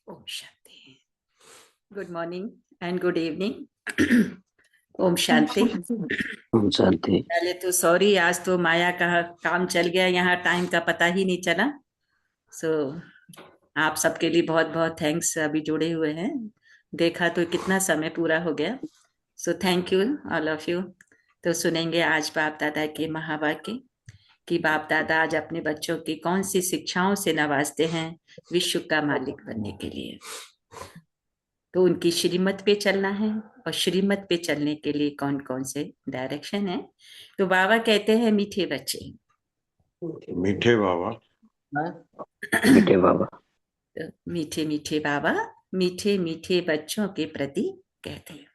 Om Shanti. Good morning and good evening. Om शांति। ओम शांति। पहले तो sorry, आज तो माया का काम चल गया, यहाँ टाइम का पता ही नहीं चला। सो आप सबके लिए बहुत बहुत थैंक्स। अभी जुड़े हुए हैं, देखा तो कितना समय पूरा हो गया। सो thank you all of you. तो सुनेंगे आज बाप दादा के महावाक्य कि बाप दादा आज अपने बच्चों की कौन सी शिक्षाओं से नवाजते हैं विश्व का मालिक बनने के लिए। तो उनकी श्रीमत पे चलना है, और श्रीमत पे चलने के लिए कौन कौन से डायरेक्शन है। तो बाबा कहते हैं मीठे बच्चे, मीठे बाबा, मीठे बाबा, तो मीठे मीठे बाबा मीठे मीठे बच्चों के प्रति कहते हैं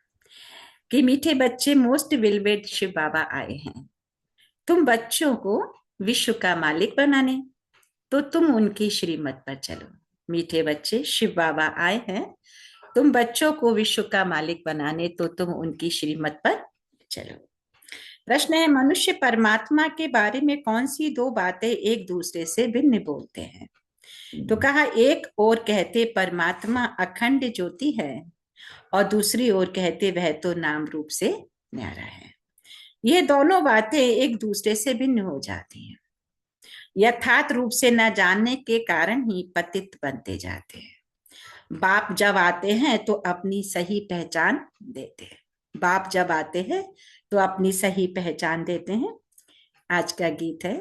कि मीठे बच्चे मोस्ट विलवेड शिव बाबा आए हैं तुम बच्चों को विश्व का मालिक बनाने, तो तुम उनकी श्रीमत पर चलो। मीठे बच्चे, शिव बाबा आए हैं तुम बच्चों को विश्व का मालिक बनाने, तो तुम उनकी श्रीमत पर चलो। प्रश्न है, मनुष्य परमात्मा के बारे में कौन सी दो बातें एक दूसरे से भिन्न बोलते हैं। तो कहा, एक और कहते परमात्मा अखंड ज्योति है, और दूसरी ओर कहते वह तो नाम रूप से न्यारा है। ये दोनों बातें एक दूसरे से भिन्न हो जाती हैं। यथार्थ रूप से न जानने के कारण ही पतित बनते जाते हैं। बाप जब आते हैं तो अपनी सही पहचान देते हैं। बाप जब आते हैं तो अपनी सही पहचान देते हैं। आज का गीत है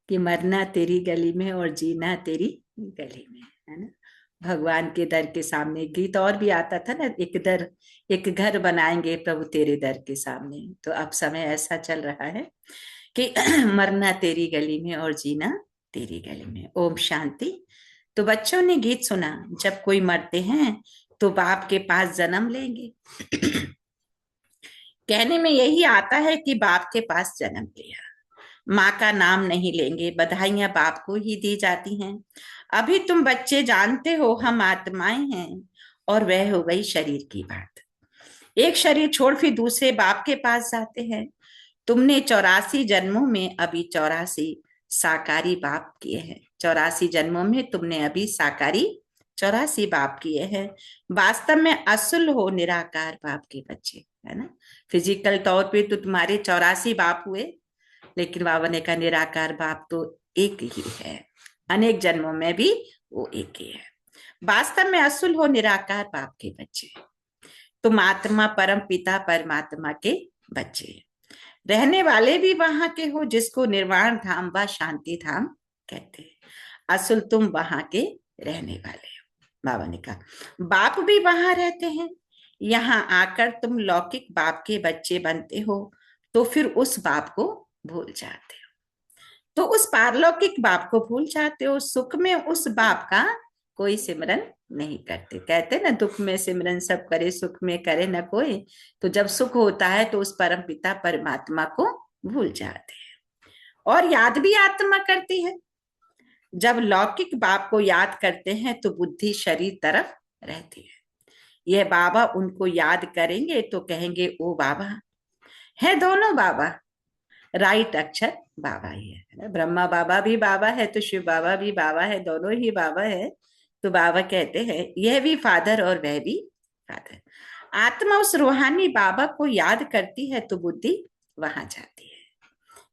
कि मरना तेरी गली में और जीना तेरी गली में, है ना। भगवान के दर के सामने गीत और भी आता था ना, एक घर बनाएंगे प्रभु तेरे दर के सामने। तो अब समय ऐसा चल रहा है कि मरना तेरी गली में और जीना तेरी गली में। ओम शांति। तो बच्चों ने गीत सुना, जब कोई मरते हैं तो बाप के पास जन्म लेंगे। कहने में यही आता है कि बाप के पास जन्म लिया। माँ का नाम नहीं लेंगे, बधाइयां बाप को ही दी जाती हैं। अभी तुम बच्चे जानते हो हम आत्माएं हैं, और वह हो गई शरीर की बात। एक शरीर छोड़ फिर दूसरे बाप के पास जाते हैं। तुमने 84 जन्मों में अभी 84 साकारी बाप किए हैं। 84 जन्मों में तुमने अभी साकारी 84 बाप किए हैं। वास्तव में असुल हो निराकार बाप के बच्चे, है ना। फिजिकल तौर पे तो तुम्हारे 84 बाप हुए, लेकिन बाबा ने कहा निराकार बाप तो एक ही है, अनेक जन्मों में भी वो एक ही है। वास्तव में असुल हो निराकार बाप के बच्चे। तुम आत्मा परम पिता परमात्मा के बच्चे, रहने वाले भी वहां के हो, जिसको निर्वाण धाम व शांति धाम कहते हैं। असुल तुम वहां के रहने वाले हो। बाबा ने कहा बाप भी वहां रहते हैं। यहाँ आकर तुम लौकिक बाप के बच्चे बनते हो, तो फिर उस बाप को भूल जाते हो। तो उस पारलौकिक बाप को भूल जाते हो। सुख में उस बाप का कोई सिमरन नहीं करते। कहते ना, दुख में सिमरन सब करे, सुख में करे न कोई। तो जब सुख होता है तो उस परम पिता परमात्मा को भूल जाते हैं, और याद भी आत्मा करती है। जब लौकिक बाप को याद करते हैं तो बुद्धि शरीर तरफ रहती है। यह बाबा उनको याद करेंगे तो कहेंगे ओ बाबा। है दोनों बाबा, राइट अक्षर बाबा ही है। ब्रह्मा बाबा भी बाबा है, तो शिव बाबा भी बाबा है, दोनों ही बाबा है। तो बाबा कहते हैं यह भी फादर और वह भी फादर। आत्मा उस रूहानी बाबा को याद करती है तो बुद्धि वहां जाती है।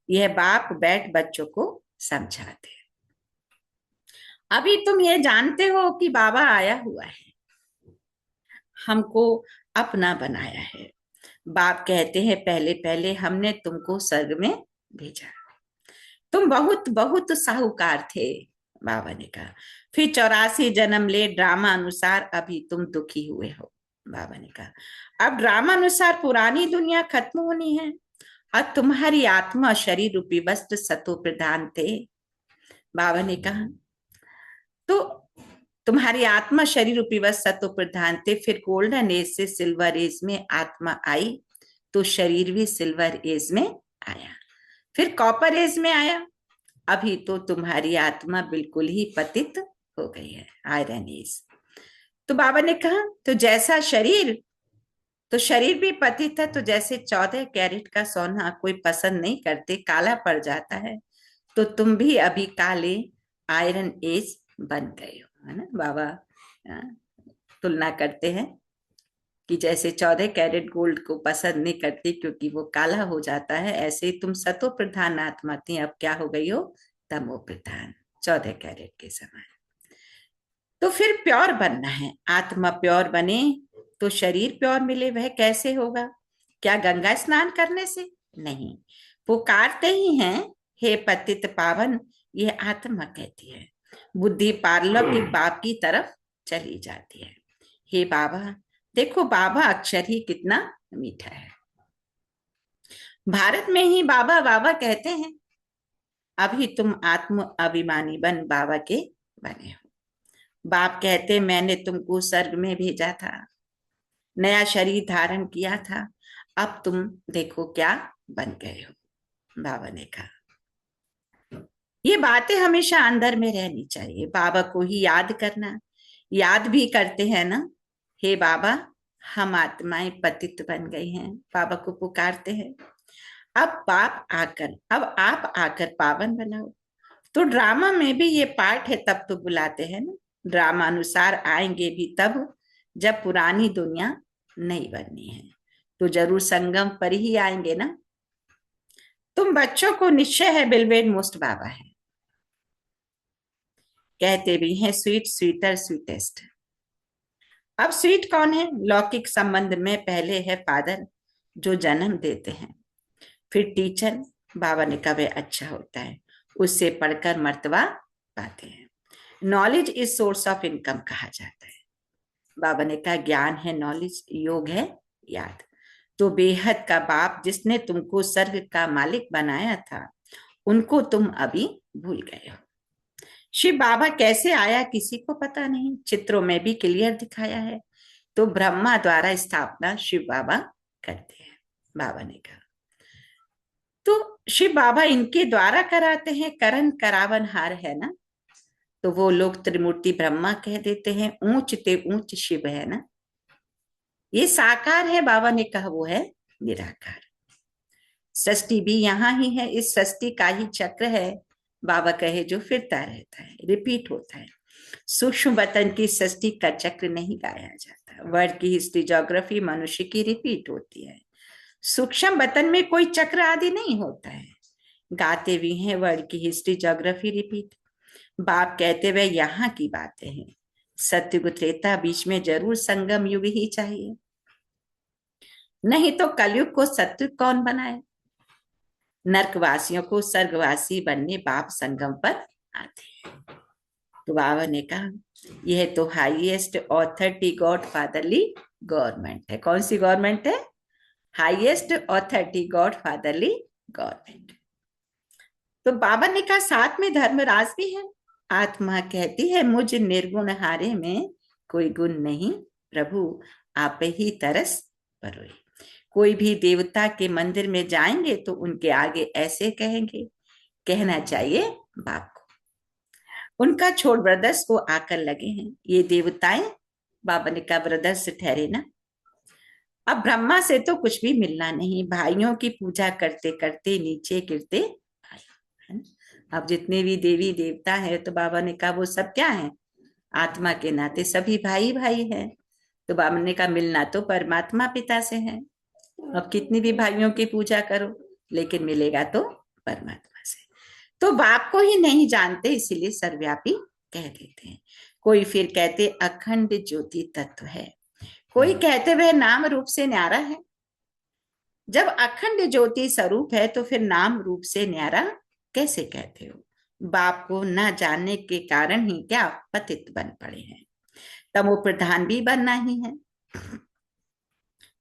यह बाप बैठ बच्चों को समझाते हैं। अभी तुम ये जानते हो कि बाबा आया हुआ है, हमको अपना बनाया है। बाप कहते हैं पहले पहले हमने तुमको स्वर्ग में भेजा। तुम बहुत बहुत साहूकार थे, बाबा ने कहा। फिर 84 जन्म ले ड्रामा अनुसार अभी तुम दुखी हुए हो। बाबा ने कहा अब ड्रामा अनुसार पुरानी दुनिया खत्म होनी है, और तुम्हारी आत्मा शरीर रूपी वस्त्र सतो प्रधान थे। बाबा ने कहा तो तुम्हारी आत्मा शरीर रूपी वस्त्र सतो प्रधान थे। फिर गोल्डन एज से सिल्वर एज में आत्मा आई, तो शरीर भी सिल्वर एज में आया। फिर कॉपर एज में आया। अभी तो तुम्हारी आत्मा बिल्कुल ही पतित हो गई है, आयरन एज। तो बाबा ने कहा तो जैसा शरीर, तो शरीर भी पतित है। तो जैसे 14 कैरेट का सोना कोई पसंद नहीं करते, काला पड़ जाता है, तो तुम भी अभी काले आयरन एज बन गए हो, है ना। बाबा तुलना करते हैं कि जैसे 14 कैरेट गोल्ड को पसंद नहीं करती क्योंकि वो काला हो जाता है, ऐसे ही तुम सतो प्रधान आत्मा थी, अब क्या हो गई हो, तमो प्रधान, 14 कैरेट के समान। तो फिर प्योर बनना है, आत्मा प्योर बने तो शरीर प्योर मिले। वह कैसे होगा? क्या गंगा स्नान करने से? नहीं, पुकारते ही हैं हे पतित पावन, ये आत्मा कहती है। बुद्धि पारलौकिक बाप की तरफ चली जाती है। हे बाबा, देखो बाबा अक्षर ही कितना मीठा है। भारत में ही बाबा बाबा कहते हैं। अभी तुम आत्म अभिमानी बन बाबा के बने हो। बाप कहते मैंने तुमको स्वर्ग में भेजा था, नया शरीर धारण किया था, अब तुम देखो क्या बन गए हो। बाबा ने कहा ये बातें हमेशा अंदर में रहनी चाहिए। बाबा को ही याद करना, याद भी करते हैं ना, हे बाबा हम आत्माएं पतित बन गई हैं, बाबा को पुकारते हैं। अब आप आकर पावन बनाओ। तो ड्रामा में भी ये पार्ट है, तब तो बुलाते हैं ना, ड्रामा अनुसार आएंगे भी तब जब पुरानी दुनिया नहीं बननी है, तो जरूर संगम पर ही आएंगे ना। तुम बच्चों को निश्चय है बिलवेड मोस्ट बाबा है, कहते भी हैं स्वीट स्वीटर स्वीटेस्ट। अब स्वीट कौन है? लौकिक संबंध में पहले है फादर जो जन्म देते हैं, फिर टीचर, बाबा ने कहा वह अच्छा होता है, उससे पढ़कर मर्तबा पाते हैं। Knowledge is source of income कहा जाता है। बाबा ने कहा ज्ञान है नॉलेज, योग है याद। तो बेहद का बाप जिसने तुमको स्वर्ग का मालिक बनाया था, उनको तुम अभी भूल गए हो। शिव बाबा कैसे आया किसी को पता नहीं, चित्रों में भी क्लियर दिखाया है। तो ब्रह्मा द्वारा स्थापना शिव बाबा करते हैं, बाबा ने कहा। तो शिव बाबा इनके द्वारा कराते हैं, करण करावन हार है ना, तो वो लोग त्रिमूर्ति ब्रह्मा कह देते हैं, ऊंच ते ऊंच शिव है ना। ये साकार है, बाबा ने कहा वो है निराकार। सृष्टि भी यहाँ ही है, इस सृष्टि का ही चक्र है, बाबा कहे जो फिरता रहता है, रिपीट होता है। सूक्ष्म वतन की सृष्टि का चक्र नहीं गाया जाता। वर्ल्ड की हिस्ट्री ज्योग्राफी मनुष्य की रिपीट होती है, सूक्ष्म वतन में कोई चक्र आदि नहीं होता है। गाते भी हैं वर्ल्ड की हिस्ट्री ज्योग्राफी रिपीट। बाप कहते हुए यहाँ की बातें हैं, सत्युग त्रेता बीच में जरूर संगम युग ही चाहिए, नहीं तो कलयुग को सत्युग कौन बनाए। नरकवासियों को स्वर्गवासी बनने बाप संगम पर आते हैं। तो बाबा ने कहा यह तो highest authority God fatherly government है। कौन सी गवर्नमेंट है? Highest authority God fatherly government. तो बाबा ने कहा साथ में धर्मराज भी है। आत्मा कहती है मुझ निर्गुण हारे में कोई गुण नहीं, प्रभु आप ही तरस परोए। कोई भी देवता के मंदिर में जाएंगे तो उनके आगे ऐसे कहेंगे, कहना चाहिए बाप को। उनका छोड़ ब्रदर्स को आकर लगे हैं ये देवताएं, बाबा ने कहा ब्रदर्स ठहरे ना। अब ब्रह्मा से तो कुछ भी मिलना नहीं, भाइयों की पूजा करते करते नीचे गिरते आए। अब जितने भी देवी देवता है तो बाबा ने कहा वो सब क्या है, आत्मा के नाते सभी भाई भाई है। तो बाबा ने कहा मिलना तो परमात्मा पिता से है। अब कितनी भी भाइयों की पूजा करो लेकिन मिलेगा तो परमात्मा से। तो बाप को ही नहीं जानते इसीलिए सर्वव्यापी कह देते हैं। कोई फिर कहते अखंड ज्योति तत्व है, कोई कहते वह नाम रूप से न्यारा है। जब अखंड ज्योति स्वरूप है तो फिर नाम रूप से न्यारा कैसे कहते हो? बाप को न जानने के कारण ही क्या पतित बन पड़े हैं, तमो प्रधान भी बनना ही है।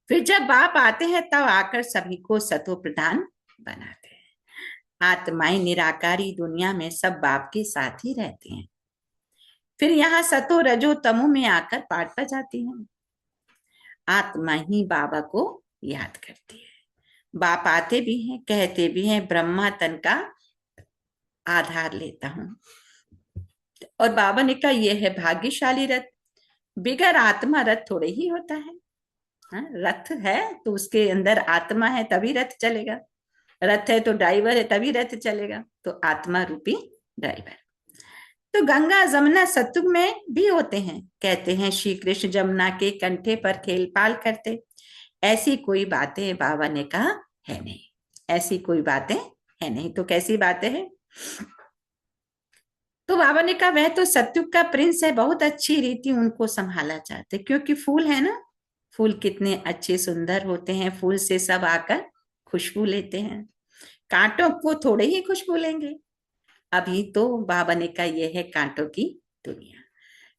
फिर जब बाप आते हैं तब आकर सभी को सतो प्रधान बनाते हैं। आत्माएं निराकारी दुनिया में सब बाप के साथ ही रहती हैं, फिर यहाँ सतो रजो तमो में आकर पाठ पर जाती हैं। आत्मा ही बाबा को याद करती है। बाप आते भी हैं, कहते भी हैं ब्रह्मा तन का आधार लेता हूं। और बाबा ने कहा यह है भाग्यशाली रथ, बिगर आत्मा रथ थोड़े ही होता है। रथ है तो उसके अंदर आत्मा है तभी रथ चलेगा, रथ है तो ड्राइवर है तभी रथ चलेगा। तो आत्मा रूपी ड्राइवर। तो गंगा जमुना सतयुग में भी होते हैं। कहते हैं श्री कृष्ण जमुना के कंठे पर खेल पाल करते। ऐसी कोई बातें बाबा ने कहा है नहीं, ऐसी कोई बातें है नहीं। तो कैसी बातें हैं? तो बाबा ने कहा वह तो सतयुग का प्रिंस है, बहुत अच्छी रीति उनको संभाला चाहते, क्योंकि फूल है ना, फूल कितने अच्छे सुंदर होते हैं, फूल से सब आकर खुशबू लेते हैं, कांटों को थोड़े ही खुशबू लेंगे। अभी तो बाबा ने कहा यह है कांटों की दुनिया।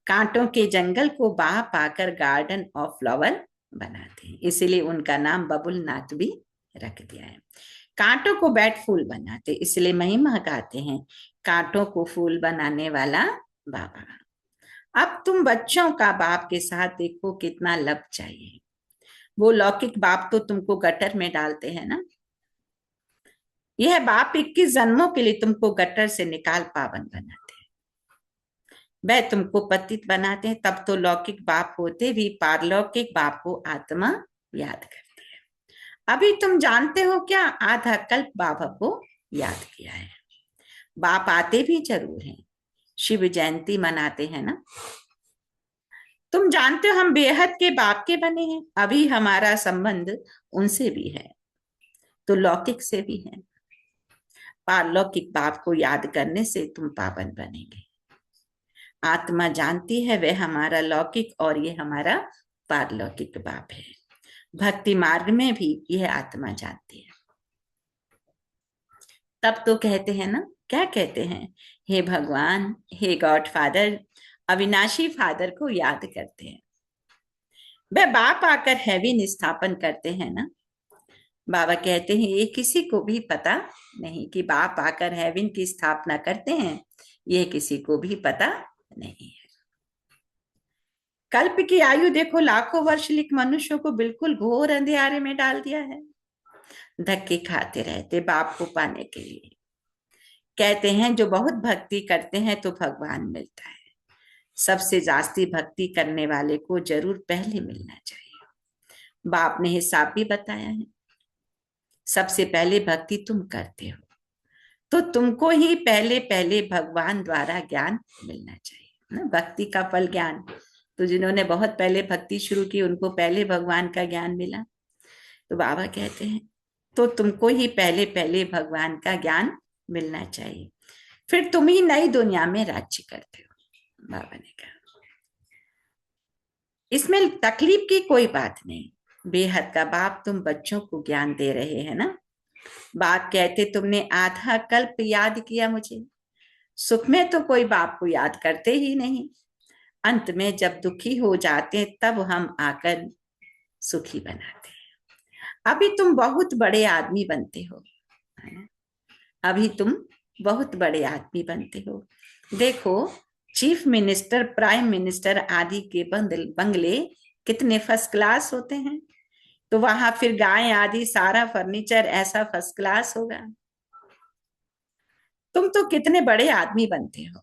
कांटों के जंगल को बाह पाकर गार्डन ऑफ फ्लावर बनाते हैं, इसीलिए उनका नाम बबुल नाथ भी रख दिया है। कांटों को बैठ फूल बनाते, इसलिए महिमा गाते हैं कांटों को फूल बनाने वाला बाबा। अब तुम बच्चों का बाप के साथ देखो कितना लब चाहिए। वो लौकिक बाप तो तुमको गटर में डालते हैं ना, यह बाप 21 जन्मों के लिए तुमको गटर से निकाल पावन बनाते हैं, वह तुमको पतित बनाते हैं। तब तो लौकिक बाप होते भी पारलौकिक बाप को आत्मा याद करते हैं। अभी तुम जानते हो क्या, आधा कल्प बाबा को याद किया है। बाप आते भी जरूर हैं, शिव जयंती मनाते हैं ना। तुम जानते हो हम बेहद के बाप के बने हैं, अभी हमारा संबंध उनसे भी है, तो लौकिक से भी है। पारलौकिक बाप को याद करने से तुम पावन बनेंगे। आत्मा जानती है वह हमारा लौकिक और ये हमारा पारलौकिक बाप है। भक्ति मार्ग में भी यह आत्मा जानती है। तब तो कहते हैं ना, क्या कहते हैं, हे भगवान, हे गॉड फादर, अविनाशी फादर को याद करते हैं। वह बाप आकर हेवन स्थापन करते हैं ना। बाबा कहते हैं ये किसी को भी पता नहीं कि बाप आकर हेवन की स्थापना करते हैं, ये किसी को भी पता नहीं है। कल्प की आयु देखो, लाखों वर्ष लिख मनुष्यों को बिल्कुल घोर अंधेरे में डाल दिया है। धक्के खाते रहते बाप को पाने के लिए। कहते हैं जो बहुत भक्ति करते हैं तो भगवान मिलता है। सबसे जास्ती भक्ति करने वाले को जरूर पहले मिलना चाहिए। बाप ने हिसाब भी बताया है, सबसे पहले भक्ति तुम करते हो तो तुमको ही पहले पहले भगवान द्वारा ज्ञान मिलना चाहिए ना। भक्ति का फल ज्ञान, तो जिन्होंने बहुत पहले भक्ति शुरू की उनको पहले भगवान का ज्ञान मिला। तो बाबा कहते हैं तो तुमको ही पहले पहले भगवान का ज्ञान मिलना चाहिए, फिर तुम ही नई दुनिया में राज्य करते हो। बाबा ने कहा इसमें तकलीफ की कोई बात नहीं। बेहद का बाप तुम बच्चों को ज्ञान दे रहे हैं ना। बाप कहते तुमने आधा कल्प याद किया मुझे। सुख में तो कोई बाप को याद करते ही नहीं, अंत में जब दुखी हो जाते तब हम आकर सुखी बनाते हैं। अभी तुम बहुत बड़े आदमी बनते हो, अभी तुम बहुत बड़े आदमी बनते हो। देखो चीफ मिनिस्टर, प्राइम मिनिस्टर आदि के बंगले कितने फर्स्ट क्लास होते हैं, तो वहां फिर गाय आदि सारा फर्नीचर ऐसा फर्स्ट क्लास होगा। तुम तो कितने बड़े आदमी बनते हो,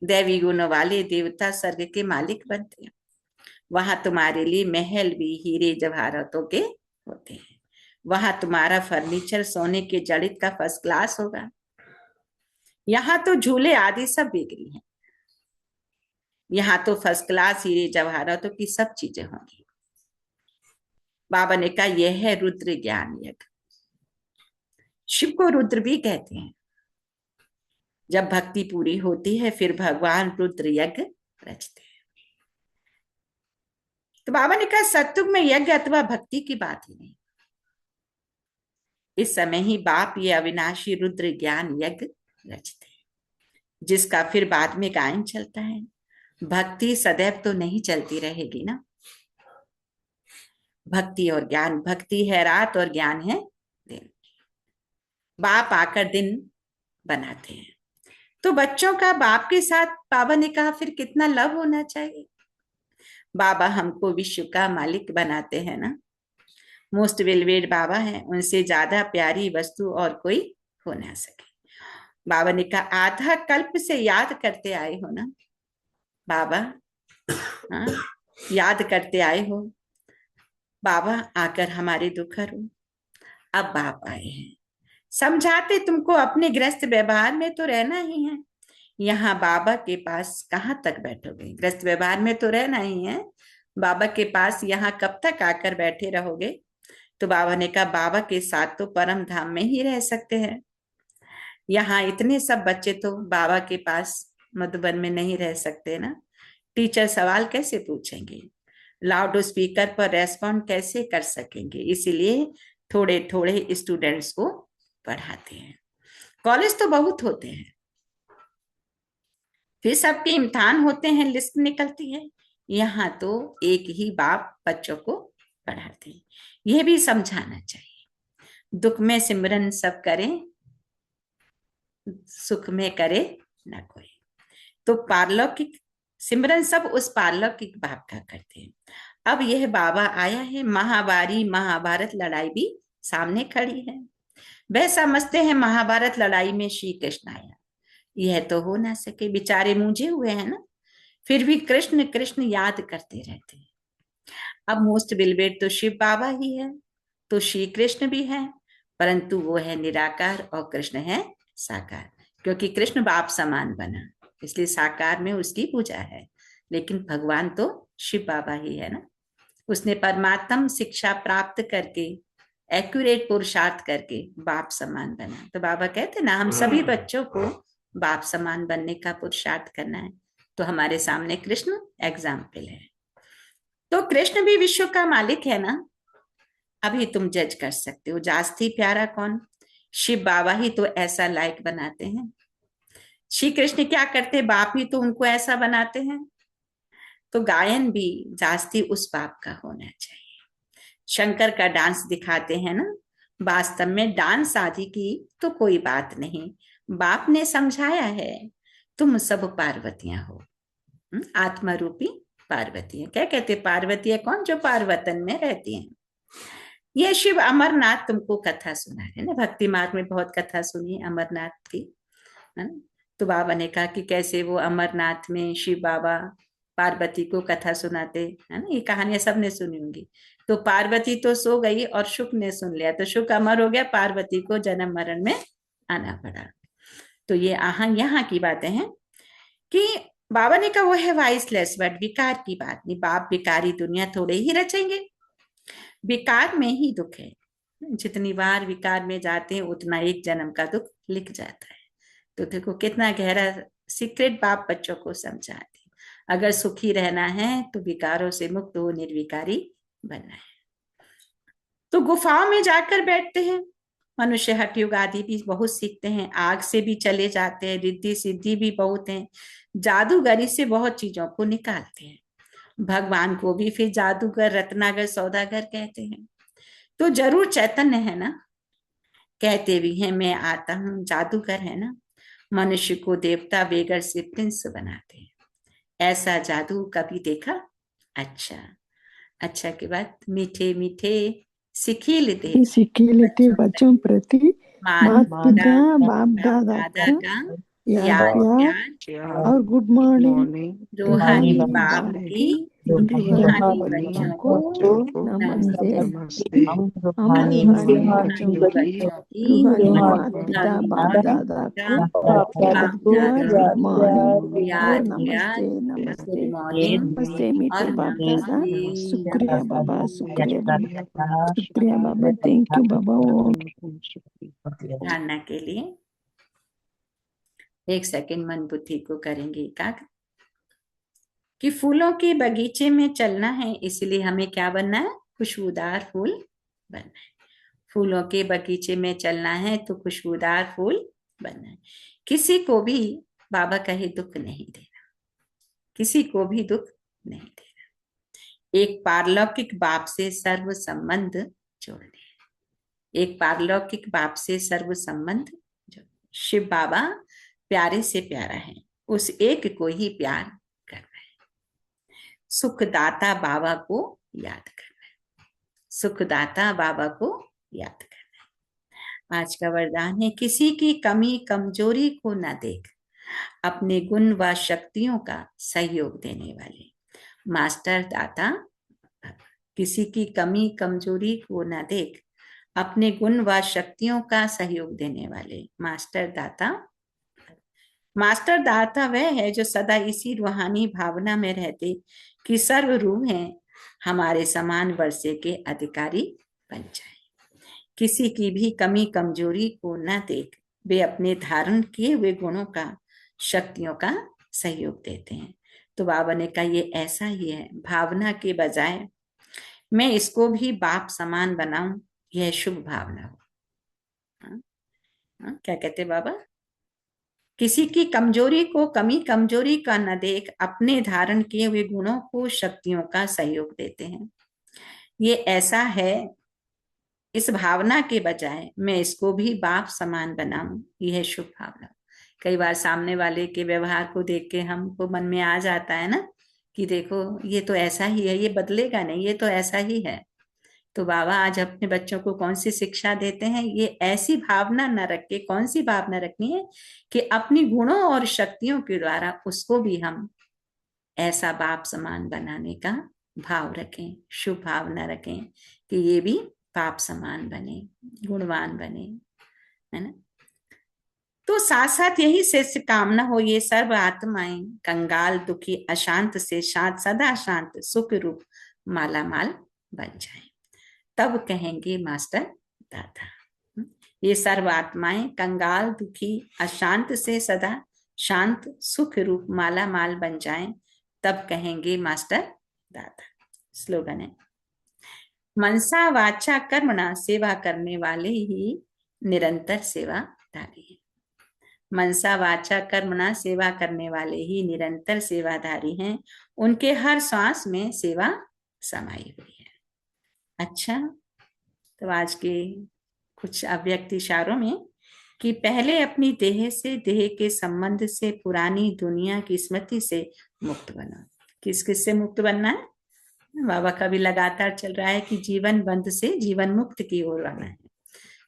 दैवी गुणों वाले देवता स्वर्ग के मालिक बनते हैं। वहां तुम्हारे लिए महल भी हीरे जवाहरातों के होते हैं। वहां तुम्हारा फर्नीचर सोने के जड़ित का फर्स्ट क्लास होगा। यहाँ तो झूले आदि सब बिक्री हैं, यहाँ तो फर्स्ट क्लास हीरे जवाहरातों की सब चीजें होंगी। बाबा ने कहा यह है रुद्र ज्ञान यज्ञ। शिव को रुद्र भी कहते हैं। जब भक्ति पूरी होती है फिर भगवान रुद्र यज्ञ रचते हैं। तो बाबा ने कहा सत्युग में यज्ञ अथवा भक्ति की बात ही नहीं। इस समय ही बाप ये अविनाशी रुद्र ज्ञान यज्ञ रचते हैं, जिसका फिर बाद में गायन चलता है। भक्ति सदैव तो नहीं चलती रहेगी ना। भक्ति और ज्ञान, भक्ति है रात और ज्ञान है दिन। बाप आकर दिन बनाते हैं, तो बच्चों का बाप के साथ बाबा ने कहा फिर कितना लव होना चाहिए। बाबा हमको विश्व का मालिक बनाते हैं ना। मोस्ट वेलवेड बाबा है, उनसे ज्यादा प्यारी वस्तु और कोई हो ना सके। बाबा ने कहा आधा कल्प से याद करते आए हो ना बाबा, हाँ याद करते आए हो। बाबा आकर हमारे दुख हरो। अब बाप आए हैं, समझाते तुमको अपने गृहस्थ व्यवहार में तो रहना ही है, यहाँ बाबा के पास कहाँ तक बैठोगे? गृहस्थ व्यवहार में तो रहना ही है, बाबा के पास यहाँ कब तक आकर बैठे रहोगे? तो बाबा ने कहा बाबा के साथ तो परम धाम में ही रह सकते हैं। यहाँ इतने सब बच्चे तो बाबा के पास मधुबन में नहीं रह सकते ना। टीचर सवाल कैसे पूछेंगे, लाउड स्पीकर पर रेस्पॉन्ड कैसे कर सकेंगे? इसीलिए थोड़े थोड़े स्टूडेंट्स को पढ़ाते हैं। कॉलेज तो बहुत होते हैं, फिर सबके इम्तिहान होते हैं, लिस्ट निकलती है। यहाँ तो एक ही बाप बच्चों को पढ़ाते हैं। यह भी समझाना चाहिए, दुख में सिमरन सब करें, सुख में करे न कोई। तो पारलौकिक सिमरन सब उस पारलौकिक बाप का करते हैं। अब यह बाबा आया है, महाभारी महाभारत लड़ाई भी सामने खड़ी है। वह समझते हैं महाभारत लड़ाई में श्री कृष्ण आया, यह तो हो ना सके, बेचारे मूंझे हुए हैं ना, फिर भी कृष्ण कृष्ण याद करते रहते हैं। अब मोस्ट बिलवेड तो शिव बाबा ही है, तो श्री कृष्ण भी है, परंतु वो है निराकार और कृष्ण है साकार, क्योंकि कृष्ण बाप समान बना, इसलिए साकार में उसकी पूजा है। लेकिन भगवान तो शिव बाबा ही है ना, उसने परमात्म शिक्षा प्राप्त करके एक्यूरेट पुरुषार्थ करके बाप समान बना। तो बाबा कहते ना हम सभी बच्चों को बाप समान बनने का पुरुषार्थ करना है। तो हमारे सामने कृष्ण एग्जाम्पल है। तो कृष्ण भी विश्व का मालिक है ना। अभी तुम जज कर सकते हो जास्ती प्यारा कौन? शिव बाबा ही तो ऐसा लायक बनाते हैं। श्री कृष्ण क्या करते, बाप ही तो उनको ऐसा बनाते हैं। तो गायन भी जास्ती उस बाप का होना चाहिए। शंकर का डांस दिखाते हैं ना, वास्तव में डांस आदि की तो कोई बात नहीं, बाप ने समझाया है तुम सब पार्वतियां हो, आत्मा रूपी पार्वती है। क्या कहते, पार्वती है कौन? जो पार्वतन में रहती हैं। ये शिव अमरनाथ तुमको कथा सुना है ना, भक्ति मार्ग में बहुत कथा सुनी अमरनाथ की, है ना। तो बाबा ने कहा कि कैसे वो अमरनाथ में शिव बाबा पार्वती को कथा सुनाते, है ना, ये कहानियां सबने सुनी होंगी। तो पार्वती तो सो गई और शुक ने सुन लिया, तो शुक अमर हो गया, पार्वती को जन्म मरण में आना पड़ा। तो ये यहाँ की बातें हैं कि बाबा ने कहा वो है वाइसलेस वर्ड, विकार की बात नहीं। बाप विकारी दुनिया थोड़े ही रचेंगे, विकार में ही दुख है। जितनी बार विकार में जाते हैं उतना एक जन्म का दुख लिख जाता है। तो देखो कितना गहरा सीक्रेट बाप बच्चों को समझाते। अगर सुखी रहना है तो विकारों से मुक्त हो, निर्विकारी बनना है। तो गुफाओं में जाकर बैठते हैं। मनुष्य हठ युग आदि भी बहुत सीखते हैं, आग से भी चले जाते हैं, रिद्धि सिद्धि भी बहुत है, जादूगरी से बहुत चीजों को निकालते हैं। भगवान को भी फिर जादूगर, रत्नागर, सौदागर कहते हैं। तो जरूर चैतन्य है ना, कहते भी हैं मैं आता हूं, जादूगर है ना। मनुष्य को देवता बेगर से प्रिंस बनाते हैं। ऐसा जादू कभी देखा? अच्छा अच्छा के बाद मीठे मीठे सिखिल दे बच्चों प्रति माता पिता बाप दादा दादा का का याद प्यार और गुड मॉर्निंग रूहानी बाप की रूहानी बच्चों को नमस्ते। नमस्ते। हम रूहानी रूहानी बच्चों की रूहानी माता पिता बाप दादा को याद गुड मॉर्निंग याद और नमस्ते गुड नमस्ते मॉर्निंग नमस्ते मीठे और बाप दादा। नमस्ते। शुक्रिया बाबा, शुक्रिया बाबा, शुक्रिया बाबा, थैंक यू बाबा। धारणा के लिए 1 सेकंड मन बुद्धि को करेंगे एकाग्र कि फूलों के बगीचे में चलना है, इसलिए हमें क्या बनना है? खुशबूदार फूल बनना है। फूलों के बगीचे में चलना है तो खुशबूदार फूल बनना है। किसी को भी बाबा कहे दुख नहीं देना, किसी को भी दुख नहीं देना। एक पारलौकिक बाप से सर्व संबंध जोड़ने हैं, एक पारलौकिक बाप से सर्व संबंध जोड़ने। शिव बाबा प्यारे से प्यारा है, उस एक को ही प्यार करना है। सुखदाता बाबा को याद करना है, सुखदाता बाबा को याद करना है। आज का वरदान है किसी की कमी कमजोरी को न देख, अपने गुण व शक्तियों का सहयोग देने वाले मास्टर दाता। किसी की कमी कमजोरी को न देख, अपने गुण व शक्तियों का सहयोग देने वाले मास्टर दाता। मास्टर दाता वह है जो सदा इसी रूहानी भावना में रहते कि सर्व रूह हैं हमारे समान वर्षे के अधिकारी बन जाए। किसी की भी कमी कमजोरी को न देख वे अपने धारण किए हुए गुणों का, शक्तियों का सहयोग देते हैं। तो बाबा ने कहा ये ऐसा ही है, भावना के बजाय मैं इसको भी बाप समान बनाऊं, यह शुभ भावना हो। क्या कहते बाबा? किसी की कमजोरी को कमी कमजोरी का न देख अपने धारण किए हुए गुणों को, शक्तियों का सहयोग देते हैं। ये ऐसा है, इस भावना के बजाय मैं इसको भी बाप समान बनाऊं, यह शुभ भावना। कई बार सामने वाले के व्यवहार को देख के हमको मन में आ जाता है ना कि देखो ये तो ऐसा ही है, ये बदलेगा नहीं, ये तो ऐसा ही है। तो बाबा आज अपने बच्चों को कौन सी शिक्षा देते हैं? ये ऐसी भावना न रख के, कौन सी भावना रखनी है कि अपनी गुणों और शक्तियों के द्वारा उसको भी हम ऐसा बाप समान बनाने का भाव रखें, शुभ भावना रखें कि ये भी बाप समान बने, गुणवान बने, है ना। तो साथ साथ यही शेष कामना हो, ये सर्व आत्माएं कंगाल दुखी अशांत से शांत, सदा शांत सुख रूप माला माल बन जाए। तब कहेंगे मास्टर दादा, ये सर्व आत्माएं कंगाल दुखी अशांत से सदा शांत सुख रूप माला माल बन जाएं, तब कहेंगे मास्टर दादा। स्लोगन है, मनसा वाचा कर्मणा सेवा करने वाले ही निरंतर सेवाधारी है। मनसा वाचा कर्मणा सेवा करने वाले ही निरंतर सेवाधारी हैं, उनके हर सांस में सेवा समाई हुई है। अच्छा, तो आज के कुछ अव्यक्त इशारों में कि पहले अपनी देह से, देह के संबंध से, पुरानी दुनिया की स्मृति से मुक्त बनो। किस किस से मुक्त बनना है? बाबा का भी लगातार चल रहा है कि जीवन बंध से जीवन मुक्त की ओर आना है।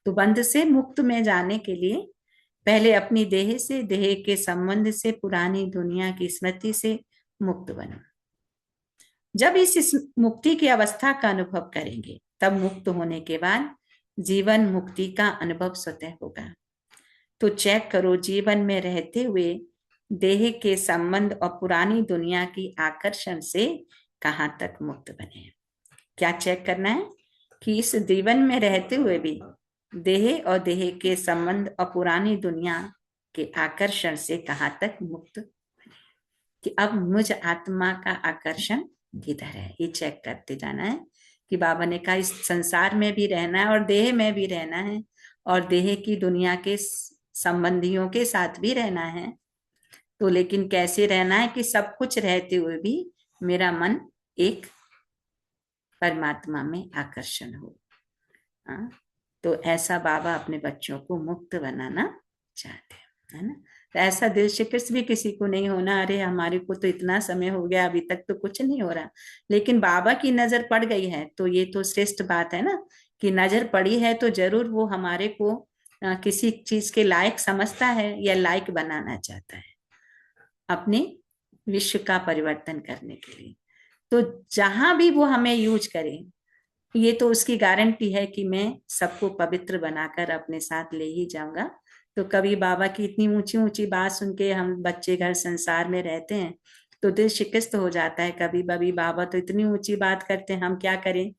तो बंध से मुक्त में जाने के लिए पहले अपनी देह से, देह के संबंध से, पुरानी दुनिया की स्मृति से मुक्त बनो। जब इस मुक्ति की अवस्था का अनुभव करेंगे, तब मुक्त होने के बाद जीवन मुक्ति का अनुभव स्वतः होगा। तो चेक करो, जीवन में रहते हुए देह के संबंध और पुरानी दुनिया की आकर्षण से कहां तक मुक्त बने। क्या चेक करना है कि इस जीवन में रहते हुए भी देह और देह के संबंध और पुरानी दुनिया के आकर्षण से कहां तक मुक्त बने, कि अब मुझ आत्मा का आकर्षण किधर है, ये चेक करते जाना है। कि बाबा ने कहा इस संसार में भी रहना है और देह में भी रहना है और देह की दुनिया के संबंधियों के साथ भी रहना है। तो लेकिन कैसे रहना है कि सब कुछ रहते हुए भी मेरा मन एक परमात्मा में आकर्षण हो। तो ऐसा बाबा अपने बच्चों को मुक्त बनाना चाहते हैं, है ना। तो ऐसा दिल शिकस्त भी किसी को नहीं होना, अरे हमारे को तो इतना समय हो गया अभी तक तो कुछ नहीं हो रहा, लेकिन बाबा की नजर पड़ गई है तो ये तो श्रेष्ठ बात है ना, कि नजर पड़ी है तो जरूर वो हमारे को किसी चीज के लायक समझता है या लायक बनाना चाहता है अपने विश्व का परिवर्तन करने के लिए। तो जहां भी वो हमें यूज करे, ये तो उसकी गारंटी है कि मैं सबको पवित्र बनाकर अपने साथ ले ही जाऊंगा। तो कभी बाबा की इतनी ऊंची ऊंची बात सुन के हम बच्चे घर संसार में रहते हैं तो दिल शिकस्त हो जाता है कभी कभी, बाबा तो इतनी ऊंची बात करते हैं, हम क्या करें।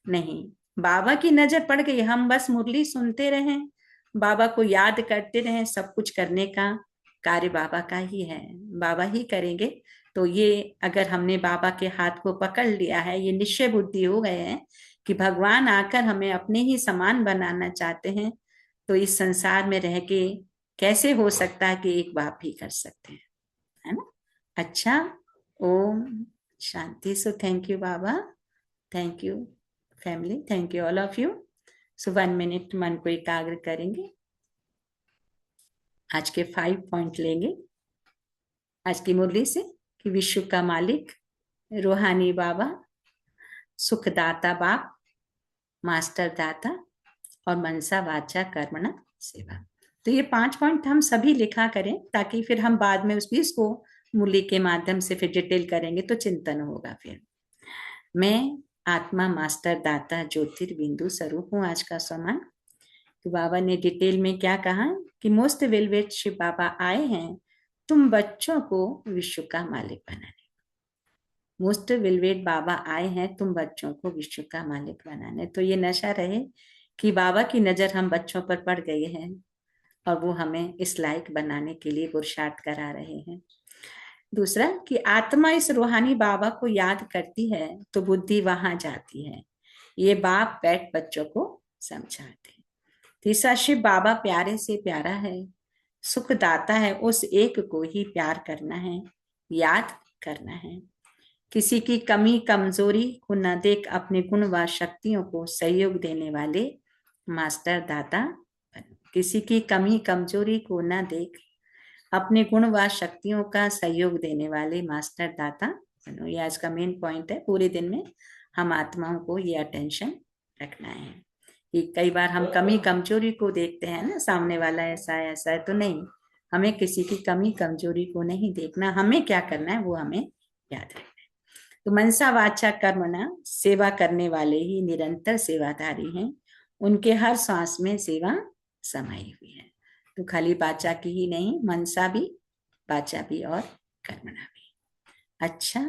नहीं, बाबा की नजर पड़ गई, हम बस मुरली सुनते रहें, बाबा को याद करते रहें, सब कुछ करने का कार्य बाबा का ही है, बाबा ही करेंगे। तो ये अगर हमने बाबा के हाथ को पकड़ लिया है, ये निश्चय बुद्धि हो गए हैं कि भगवान आकर हमें अपने ही समान बनाना चाहते हैं, तो इस संसार में रह के कैसे हो सकता है कि एक बाप ही कर सकते हैं, है ना। अच्छा, ओम Shanti. So thank you Baba, thank you family, thank you all of you. So 1 minute मन को एकाग्र करेंगे, आज के 5 पॉइंट लेंगे आज की मुरली से कि विश्व का मालिक रूहानी बाबा, सुखदाता बाप, मास्टर दाता और मनसा वाचा कर्मणा सेवा। तो ये 5 पॉइंट हम सभी लिखा करें ताकि फिर हम बाद में उस भी इसको मुरली के माध्यम से फिर डिटेल करेंगे तो चिंतन होगा। फिर मैं आत्मा मास्टर दाता ज्योतिर्बिंदु स्वरूप हूँ आज का समान। तो बाबा ने डिटेल में क्या कहा कि मोस्ट वेलवेट शिव बाबा आए हैं तुम बच्चों को विश्व का मालिक बनाने। मोस्ट विलवेट बाबा आए हैं तुम बच्चों को विश्व का मालिक बनाने। तो ये नशा रहे कि बाबा की नजर हम बच्चों पर पड़ गई है और वो हमें इस लायक बनाने के लिए पुरुषार्थ करा रहे हैं। दूसरा कि आत्मा इस रूहानी बाबा को याद करती है तो बुद्धि वहां जाती है। ये बाप बैठ बच्चों को समझाते। तीसरा, शिव बाबा प्यारे से प्यारा है, सुख दाता है, उस एक को ही प्यार करना है, याद करना है। किसी की कमी कमजोरी को न देख अपने गुण व शक्तियों को सहयोग देने वाले मास्टर दाता बनो। किसी की कमी कमजोरी को न देख अपने गुण व शक्तियों का सहयोग देने वाले मास्टर दाता बनो। ये आज का मेन पॉइंट है। पूरे दिन में हम आत्माओं को ये अटेंशन रखना है कि कई बार हम कमी कमजोरी को देखते हैं ना, सामने वाला ऐसा है ऐसा है, तो नहीं, हमें किसी की कमी कमजोरी को नहीं देखना। हमें क्या करना है वो हमें याद रखना है। तो मनसा वाचा कर्मणा सेवा करने वाले ही निरंतर सेवाधारी हैं। उनके हर सांस में सेवा समाई हुई है। तो खाली वाचा की ही नहीं, मनसा भी, वाचा भी और कर्मणा भी। अच्छा,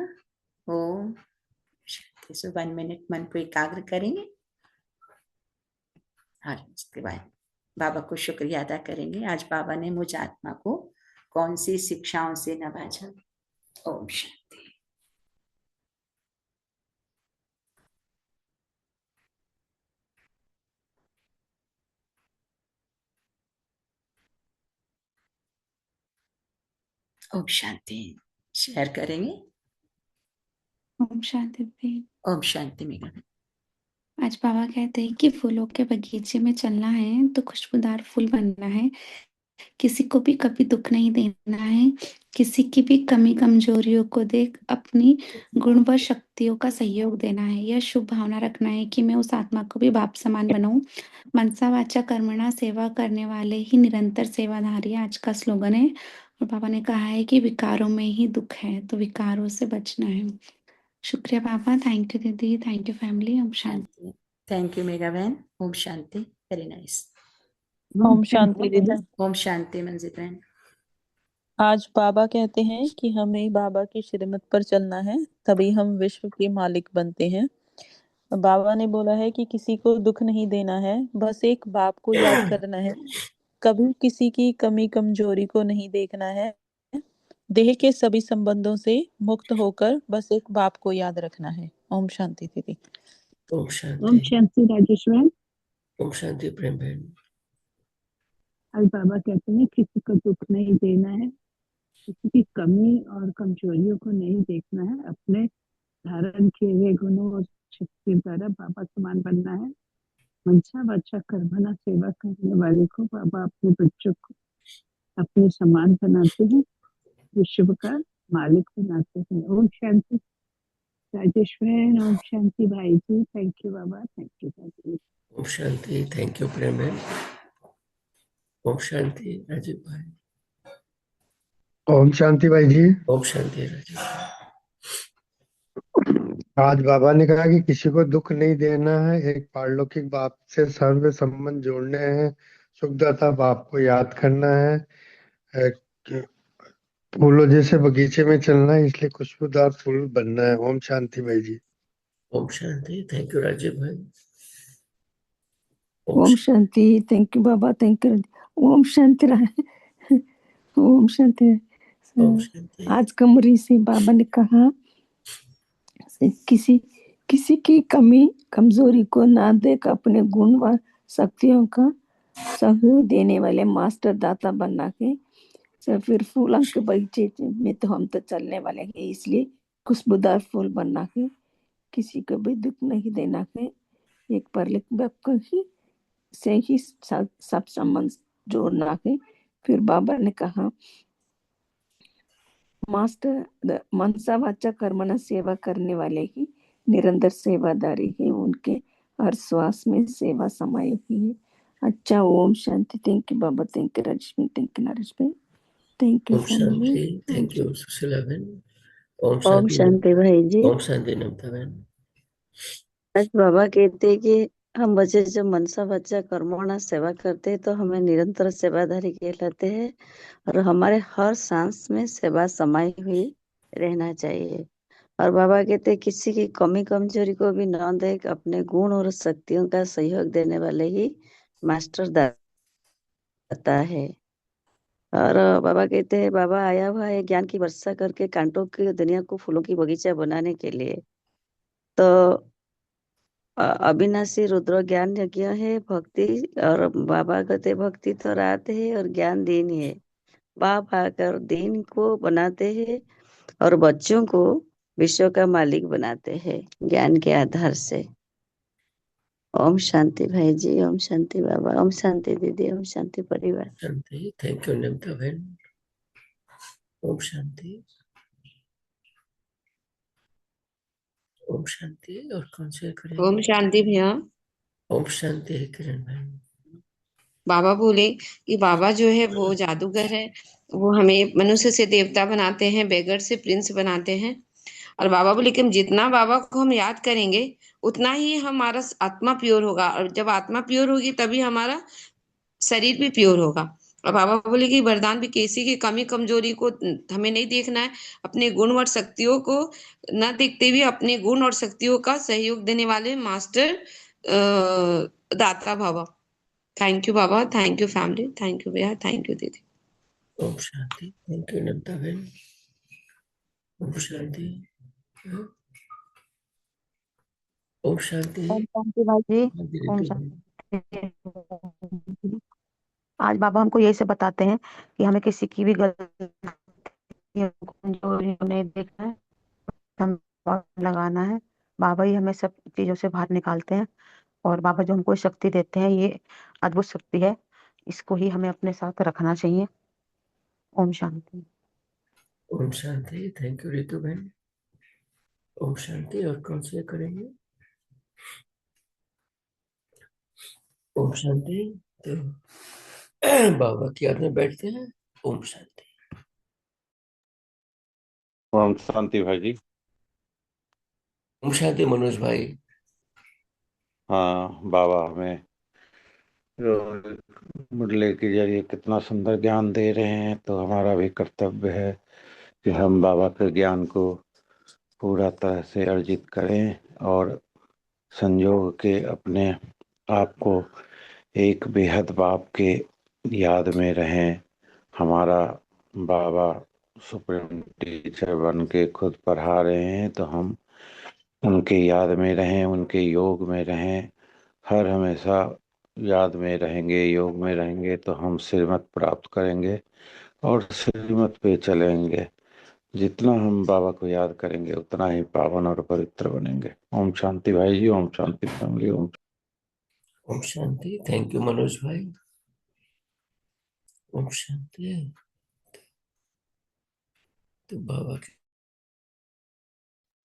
ओम शांति। सो 1 मिनट मन को एकाग्र करेंगे और उसके बाद बाबा को शुक्रिया अदा करेंगे। आज बाबा ने मुझ आत्मा को कौन सी शिक्षाओं से नवाजा। ओम शांति। ओम शांति। शेयर करेंगे। ओम शांति बहन। ओम शांति मेरा। आज बाबा कहते हैं कि फूलों के बगीचे में चलना है तो खुशबूदार फूल बनना है, किसी को भी कभी दुख नहीं देना है, किसी की भी कमी कमजोरियों को देख अपनी गुण व शक्तियों का सहयोग देना है। यह शुभ भावना रखना है कि मैं उस आत्मा को भी बाप समान बनाऊं। मनसा वाचा कर्मणा सेवा करने वाले ही निरंतर सेवाधारी आज का स्लोगन है। और बाबा ने कहा है कि विकारों में ही दुख है तो विकारों से बचना है। शुक्रिया बाबा। थैंक यू दीदी, थैंक यू फैमिली। ओम शांति। थैंक यू मेगा बहन। ओम शांति। Very nice. ओम शांति दीदी। ओम शांति मंजित बहन। आज बाबा कहते हैं कि हमें बाबा की श्रीमत पर चलना है, तभी हम विश्व के मालिक बनते हैं। बाबा ने बोला है कि किसी को दुख नहीं देना है, बस एक बाप को याद करना है, कभी किसी की कमी कमजोरी को नहीं देखना है, देह के सभी संबंधों से मुक्त होकर बस एक बाप को याद रखना है। ओम शांति दीदी। ओम शांति। ओम शांति राजेश मैम। ओम शांति प्रेम बहन। आज बाबा कहते हैं किसी को दुख नहीं देना है, किसी की कमी और कमजोरियों को नहीं देखना है, अपने धारण किए हुए गुणों और शक्ति द्वारा बाबा समान बनना है। मनसा वाचा कर्मणा सेवा करने वाले को बाबा अपने बच्चों को अपने समान बनाते हैं, विश्व का मालिक बनाते हैं। ओम शांति राजेश बहन। ओम शांति भाई जी। Thank you Baba. Thank you भाई। ओम शांति। थैंक यू प्रेम बहन। ओम शांति राजीव भाई। ओम शांति भाई जी। ओम शांति राजीव। आज बाबा ने कहा कि किसी को दुख नहीं देना है, एक पारलौकिक बाप से सर्व संबंध जोड़ने हैं, सुखदाता बाप को याद करना है, फूलों जैसे बगीचे में चलना है, इसलिए खुशबूदार फूल बनना है। ओम शांति भाई जी। ओम शांति। थैंक यू राजीव भाई। ओम शांति। Thank you Baba. Thank you. ओम शांति। ओम शांति। ओम शांति। आज कमरी से बाबा ने कहा किसी किसी की कमी कमजोरी को ना देख अपने गुण व शक्तियों का सहयोग देने वाले मास्टर दाता बनना के। फिर फूलों के बगीचे में तो हम तो चलने वाले हैं, इसलिए खुशबूदार फूल बनना के, किसी को भी दुख नहीं देना के, एक परलिक बाप को ही से ही सब संबंध जोड़ना के। फिर बाबा ने कहा मास्टर मनसा वाचा कर्मणा सेवा करने वाले ही निरंतर सेवादारी है, उनके हर श्वास में सेवा समाई हुई है। अच्छा, ओम शांति। Thank you Baba. Thank you Rajesh भाई। थैंक यू नरेश भाई। थैंक यू ओम शांति। थैंक यू सुशीला बहन। ओम शांति भाई जी। ओम शांति नमता बहन। आज बाबा कहते हैं कि हम बच्चे जब मनसा वाचा कर्मणा सेवा करते हैं तो हमें निरंतर सेवाधारी कहलाते हैं और हमारे हर सांस में सेवा समाई हुई रहना चाहिए। और बाबा कहते हैं किसी की कमी कमजोरी को भी न देख अपने गुण और शक्तियों का सहयोग देने वाले ही मास्टर दाता है। और बाबा कहते हैं बाबा आया हुआ है ज्ञान की वर्षा करके कांटों की दुनिया को फूलों की बगीचा बनाने के लिए। तो अविनाशी रुद्र ज्ञान यज्ञ है भक्ति। और बाबा कहते भक्ति तो रात है और ज्ञान दिन है। बाप आकर दिन को बनाते हैं और बच्चों को विश्व का मालिक बनाते हैं ज्ञान के आधार से। ओम शांति भाई जी, ओम शांति बाबा, ओम शांति दीदी, ओम शांति परिवार। शांति। थैंक यू निमता बहन। ओम शांति। ओम शांति। और कौन शेयर करेंगे? ओम शांति भैया। ओम शांति है किरण बहन। बाबा बोले कि बाबा जो है वो जादूगर है, वो हमें मनुष्य से देवता बनाते हैं, बेगर से प्रिंस बनाते हैं। और बाबा बोले कि हम जितना बाबा को हम याद करेंगे उतना ही हमारा आत्मा प्योर होगा, और जब आत्मा प्योर होगी तभी हमारा शरीर भी प्योर होगा। और बाबा बोले कि वरदान भी किसी की कमी कमजोरी को हमें नहीं देखना है, अपने गुण और शक्तियों को न देखते हुए अपने गुण और शक्तियों का सहयोग देने वाले मास्टर दाता बाबा। Thank you Baba, thank you family, thank you भैया, थैंक यू दीदी। ओम शांति। थैंक यू निमता बहन। ओम शांति। ओम शांति। ओम शांति भाई जी। ओम रितु बहन। शांति। आज बाबा हमको यही से बताते हैं कि हमें किसी की भी गलतियों को नहीं देखना है, हम लगाना है। बाबा ही हमें सब चीजों से बाहर निकालते हैं और बाबा जो हमको शक्ति देते हैं ये अद्भुत शक्ति है, इसको ही हमें अपने साथ रखना चाहिए। ओम शांति। ओम शांति। थैंक यू रितु बहन। ओम शांति। और कौन शेयर करेंगे? ओम शांति। तो बाबा की याद में बैठते हैं। ओम शांति। ओम शांति भाई जी। ओम शांति मनोज भाई। हाँ, बाबा हमें मुरली के जरिए कितना सुंदर ज्ञान दे रहे हैं, तो हमारा भी कर्तव्य है कि हम बाबा के ज्ञान को पूरा तरह से अर्जित करें और संजोग के अपने आप को एक बेहद बाप के याद में रहें। हमारा बाबा सुप्रीम टीचर बन के खुद पढ़ा रहे हैं, तो हम उनके याद में रहें, उनके योग में रहें। हर हमेशा याद में रहेंगे, योग में रहेंगे तो हम श्रीमत प्राप्त करेंगे और श्रीमत पे चलेंगे। जितना हम बाबा को याद करेंगे उतना ही पावन और पवित्र बनेंगे। ओम शांति भाई जी। ओम शांति फैमिली। ओम शांति। थैंक यू मनोज भाई। ओम शांति। तो बाबा के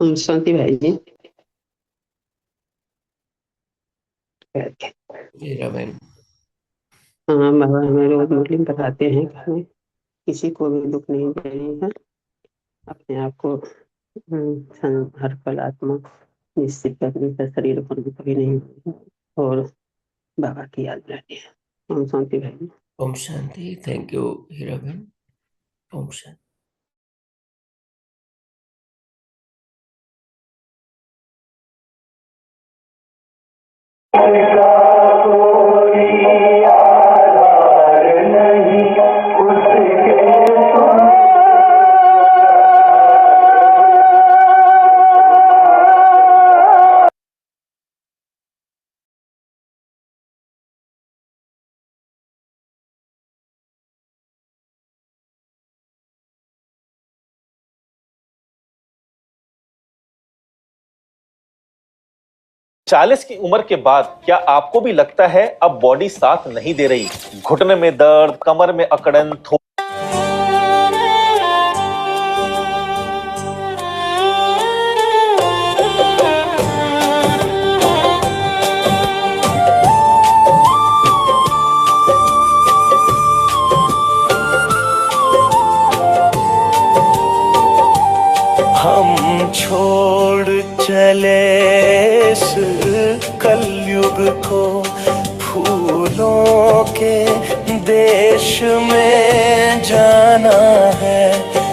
ओम शांति भाई जी। मेरा बहन। हाँ बाबा हमें रोज मुरली में बताते हैं कि हमें किसी को भी दुख नहीं देनी है, अपने आप को हर पल आत्मा निश्चित करने का, शरीर पर भी कभी नहीं होना और बाबा की याद रहनी है। ओम शांति भाई। ओम शांति। थैंक यू हीरा बहन। ओम शांति। चालीस की उम्र के बाद क्या आपको भी लगता है अब बॉडी साथ नहीं दे रही? घुटने में दर्द, कमर में अकड़न, हम छोड़ चले इस कलयुग फूलों के देश में जाना है,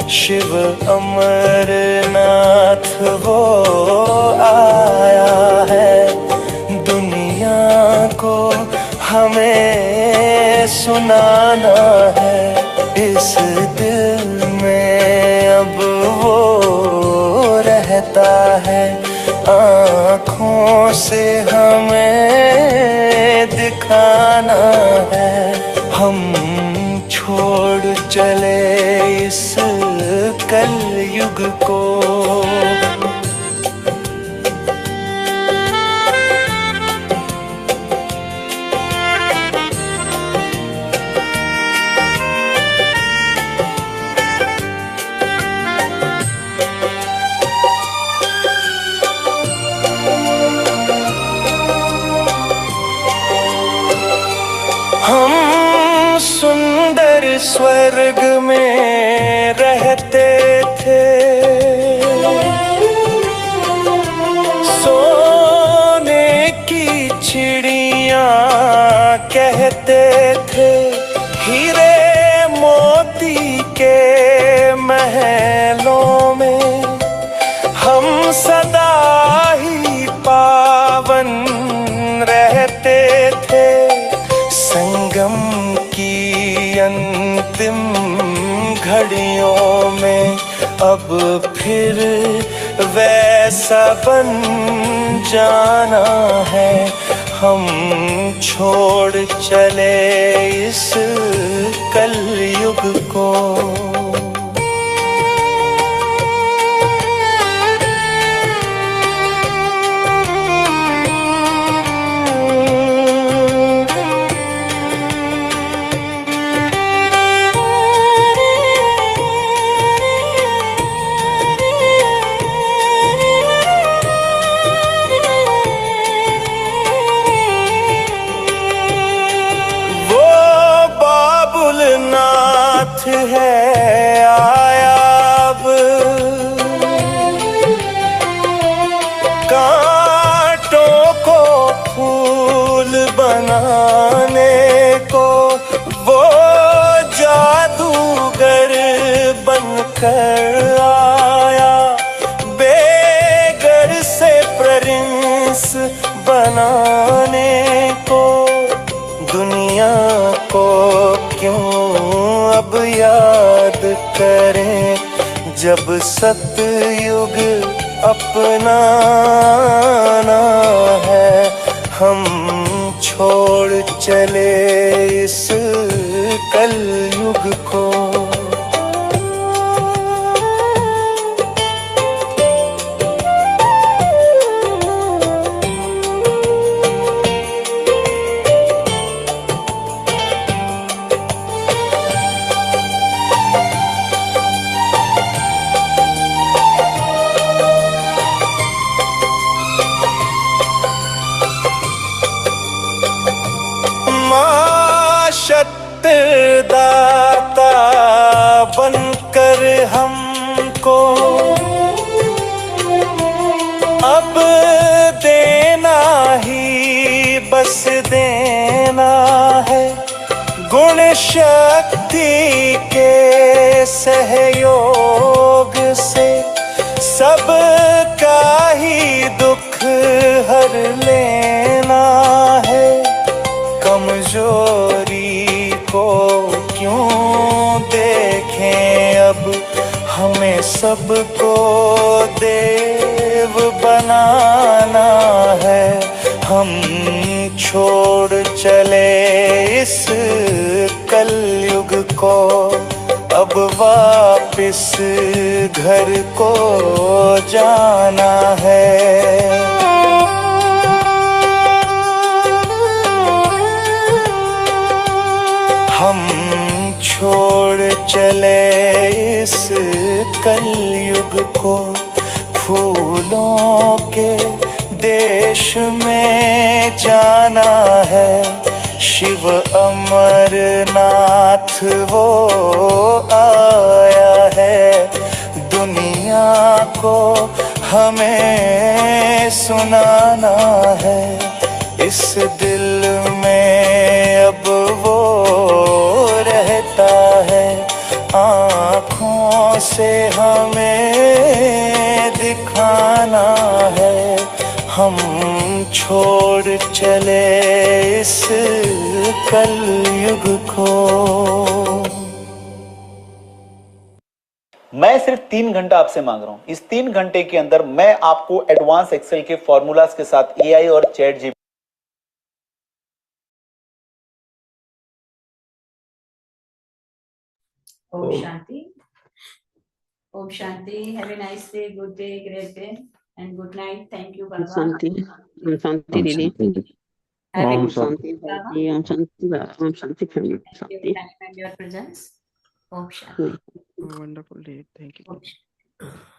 शिव अमरनाथ वो आया है। दुनिया को हमें सुनाना है, इस दिल में अब वो रहता है। आँखों से हमें दिखाना है, हम छोड़ चले इस कलयुग को। हम सुंदर स्वर्ग में रहते थे, सोने की चिड़िया कहते थे। हीरे मोती के महलों में हम सदा ही पावन रहते थे। संगम की अंतिम घड़ियों में अब फिर वैसा बन जाना है, हम छोड़ चले इस कलयुग को। है आया अब, कांटों को फूल बनाने को वो जादूगर बनकर आया। बेगर से प्रिंस बनाने को दुनिया को क्यों अब याद करें, जब सतयुग अपनाना है, हम छोड़ चले इस कलयुग को। दाता बनकर हमको अब देना ही बस देना है। गुण शक्ति के सहयोग से सबका ही दुख हर लेना है। कमजोरी को क्यों देखें, अब हमें सबको देव बनाना है। हम छोड़ चले इस कलयुग को, अब वापिस घर को जाना है। हम छोड़ चले इस कलयुग को, फूलों के देश में जाना है। शिव अमरनाथ वो आया है। दुनिया को हमें सुनाना है, इस दिल में छोड़ चले इस कलयुग को। मैं सिर्फ 3 घंटा आपसे मांग रहा हूं। इस 3 घंटे के अंदर मैं आपको एडवांस एक्सेल के फॉर्मूलाज के साथ एआई और चैट जीपीटी ओम शांति। ओम शांति। Have a nice day, good day, great day and good night. Thank you बाबा। शांति। ओम शांति दीदी। हैव ए ओम गुड शांति बाबा। भाई। ओम शांति बाबा। ओम शांति फैमिली। थैंक यू शांति। Time and your presence. ओम शांति। Wonderful day. Thank you. ओम शांति।